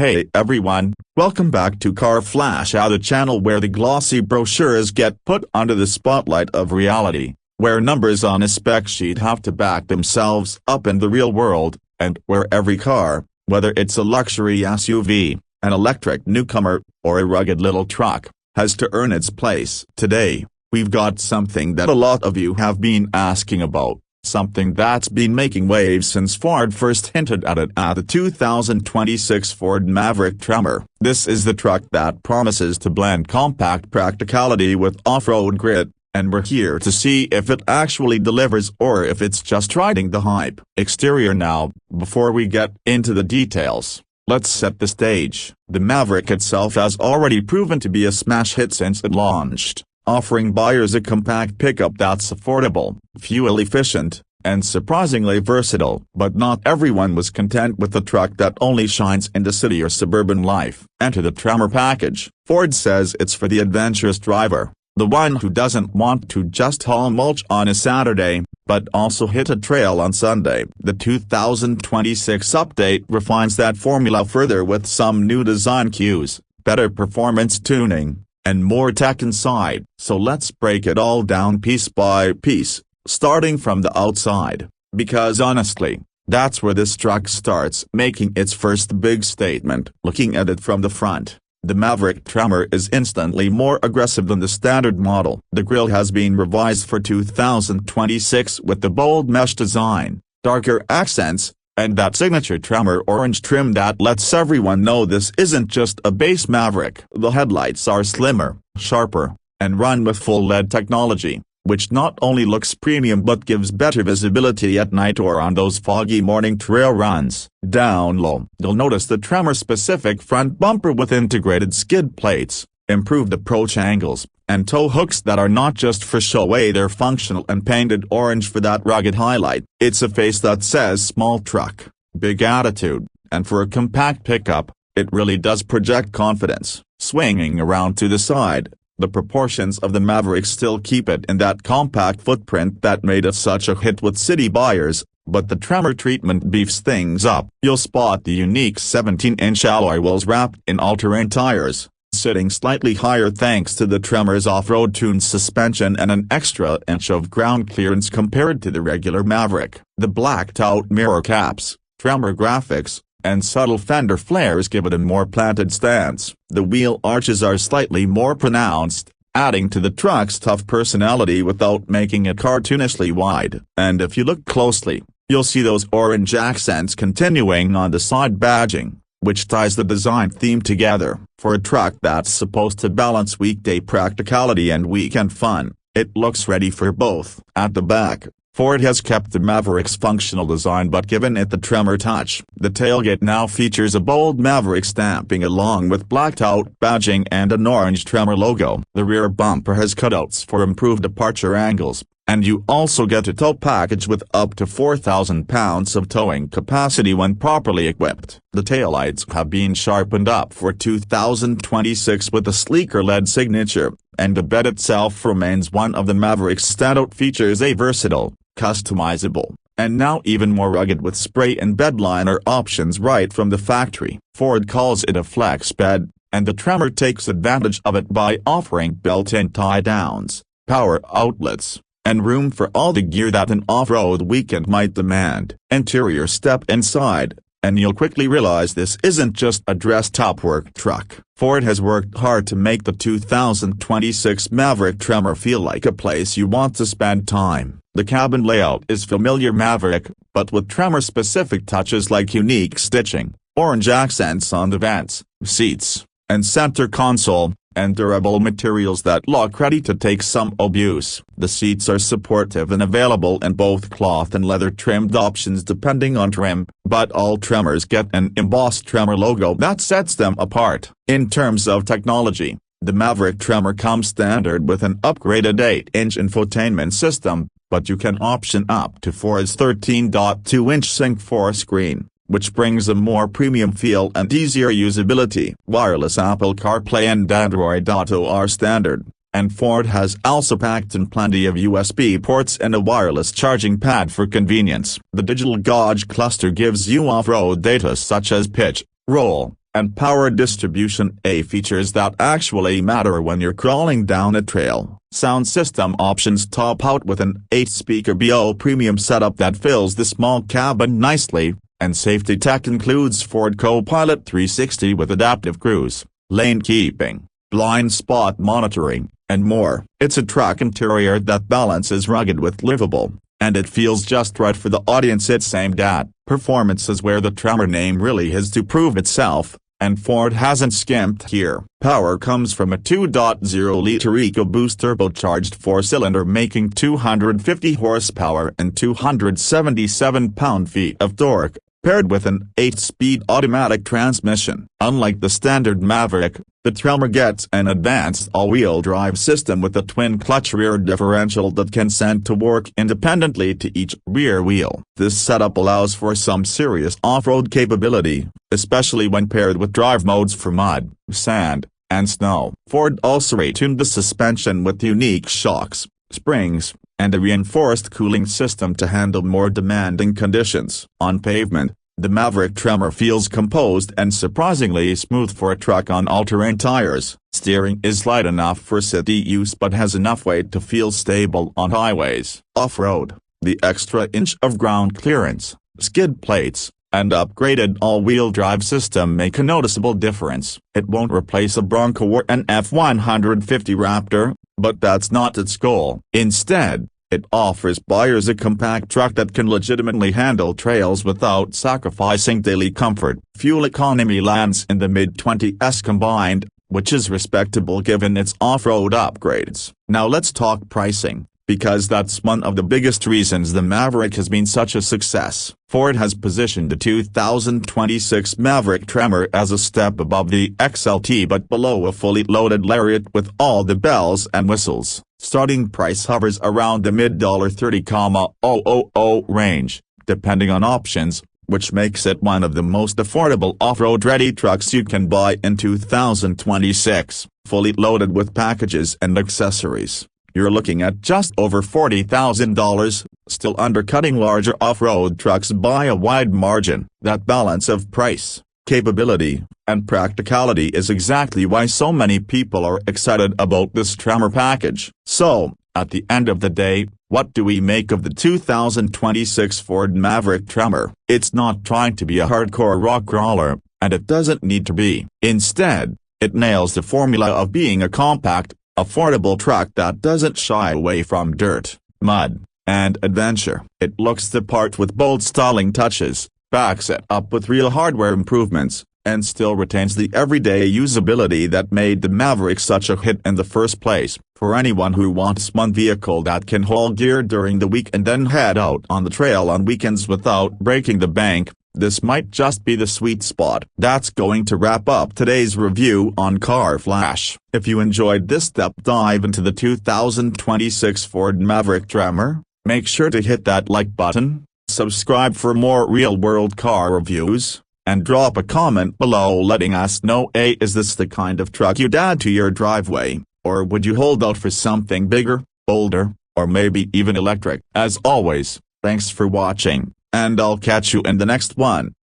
Hey everyone, welcome back to Car Flash, the channel where the glossy brochures get put under the spotlight of reality, where numbers on a spec sheet have to back themselves up in the real world, and where every car, whether it's a luxury SUV, an electric newcomer, or a rugged little truck, has to earn its place. Today, we've got something that a lot of you have been asking about. Something that's been making waves since Ford first hinted at it at the 2026 Ford Maverick Tremor. This is the truck that promises to blend compact practicality with off-road grit, and we're here to see if it actually delivers or if it's just riding the hype. Exterior now, before we get into the details, let's set the stage. The Maverick itself has already proven to be a smash hit since it launched, offering buyers a compact pickup that's affordable, fuel-efficient, and surprisingly versatile. But not everyone was content with a truck that only shines in the city or suburban life. Enter the Tremor package. Ford says it's for the adventurous driver, the one who doesn't want to just haul mulch on a Saturday, but also hit a trail on Sunday. The 2026 update refines that formula further with some new design cues, better performance tuning, and more tech inside. So let's break it all down piece by piece, starting from the outside, because honestly, that's where this truck starts making its first big statement. Looking at it from the front, the Maverick Tremor is instantly more aggressive than the standard model. The grille has been revised for 2026 with the bold mesh design, darker accents, and that signature Tremor orange trim that lets everyone know this isn't just a base Maverick. The headlights are slimmer, sharper, and run with full LED technology, which not only looks premium but gives better visibility at night or on those foggy morning trail runs. Down low, you'll notice the Tremor-specific front bumper with integrated skid plates, improved approach angles, and tow hooks that are not just for show. They're functional and painted orange for that rugged highlight. It's a face that says small truck, big attitude, and for a compact pickup, it really does project confidence. Swinging around to the side, the proportions of the Maverick still keep it in that compact footprint that made it such a hit with city buyers, but the Tremor treatment beefs things up. You'll spot the unique 17-inch alloy wheels wrapped in all-terrain tires, sitting slightly higher thanks to the Tremor's off-road tuned suspension and an extra inch of ground clearance compared to the regular Maverick. The blacked-out mirror caps, Tremor graphics, and subtle fender flares give it a more planted stance. The wheel arches are slightly more pronounced, adding to the truck's tough personality without making it cartoonishly wide. And if you look closely, you'll see those orange accents continuing on the side badging, which ties the design theme together. For a truck that's supposed to balance weekday practicality and weekend fun, it looks ready for both. At the back, Ford has kept the Maverick's functional design but given it the Tremor touch. The tailgate now features a bold Maverick stamping along with blacked-out badging and an orange Tremor logo. The rear bumper has cutouts for improved departure angles, and you also get a tow package with up to 4,000 pounds of towing capacity when properly equipped. The taillights have been sharpened up for 2026 with a sleeker LED signature, and the bed itself remains one of the Maverick's standout features, a versatile, customizable, and now even more rugged with spray and bed liner options right from the factory. Ford calls it a flex bed, and the Tremor takes advantage of it by offering built-in tie-downs, power outlets, and room for all the gear that an off-road weekend might demand. Interior: step inside, and you'll quickly realize this isn't just a dressed-up work truck. Ford has worked hard to make the 2026 Maverick Tremor feel like a place you want to spend time. The cabin layout is familiar Maverick, but with Tremor-specific touches like unique stitching, orange accents on the vents, seats, and center console, and durable materials that look ready to take some abuse. The seats are supportive and available in both cloth and leather trimmed options depending on trim, but all Tremors get an embossed Tremor logo that sets them apart. In terms of technology, the Maverick Tremor comes standard with an upgraded 8-inch infotainment system, but you can option up to Ford's 13.2-inch Sync 4 screen, which brings a more premium feel and easier usability. Wireless Apple CarPlay and Android Auto are standard, and Ford has also packed in plenty of USB ports and a wireless charging pad for convenience. The digital gauge cluster gives you off-road data such as pitch, roll, and power distribution, features that actually matter when you're crawling down a trail. Sound system options top out with an 8-speaker BO premium setup that fills the small cabin nicely, and safety tech includes Ford Co-Pilot 360 with adaptive cruise, lane keeping, blind spot monitoring, and more. It's a truck interior that balances rugged with livable, and it feels just right for the audience it's aimed at. Performance is where the Tremor name really has to prove itself, and Ford hasn't skimped here. Power comes from a 2.0-liter EcoBoost turbocharged 4-cylinder making 250 horsepower and 277 pound-feet of torque, paired with an 8-speed automatic transmission. Unlike the standard Maverick, the Tremor gets an advanced all-wheel drive system with a twin-clutch rear differential that can send to work independently to each rear wheel. This setup allows for some serious off-road capability, especially when paired with drive modes for mud, sand, and snow. Ford also retuned the suspension with unique shocks, springs, and a reinforced cooling system to handle more demanding conditions. On pavement, the Maverick Tremor feels composed and surprisingly smooth for a truck on all-terrain tires. Steering is light enough for city use but has enough weight to feel stable on highways. Off-road, the extra inch of ground clearance, skid plates, and upgraded all-wheel drive system make a noticeable difference. It won't replace a Bronco or an F-150 Raptor, but that's not its goal. Instead, it offers buyers a compact truck that can legitimately handle trails without sacrificing daily comfort. Fuel economy lands in the mid-20s combined, which is respectable given its off-road upgrades. Now let's talk pricing, because that's one of the biggest reasons the Maverick has been such a success. Ford has positioned the 2026 Maverick Tremor as a step above the XLT but below a fully loaded Lariat with all the bells and whistles. Starting price hovers around the mid-$30,000 range, depending on options, which makes it one of the most affordable off-road ready trucks you can buy in 2026. Fully loaded with packages and accessories, you're looking at just over $40,000, still undercutting larger off-road trucks by a wide margin. That balance of price, capability, and practicality is exactly why so many people are excited about this Tremor package. So, at the end of the day, what do we make of the 2026 Ford Maverick Tremor? It's not trying to be a hardcore rock crawler, and it doesn't need to be. Instead, it nails the formula of being a compact, affordable truck that doesn't shy away from dirt, mud, and adventure. It looks the part with bold styling touches, backs it up with real hardware improvements, and still retains the everyday usability that made the Maverick such a hit in the first place. For anyone who wants one vehicle that can haul gear during the week and then head out on the trail on weekends without breaking the bank, this might just be the sweet spot. That's going to wrap up today's review on Car Flash. If you enjoyed this deep dive into the 2026 Ford Maverick Tremor, make sure to hit that like button, subscribe for more real-world car reviews, and drop a comment below letting us know, is this the kind of truck you'd add to your driveway, or would you hold out for something bigger, bolder, or maybe even electric? As always, thanks for watching, and I'll catch you in the next one.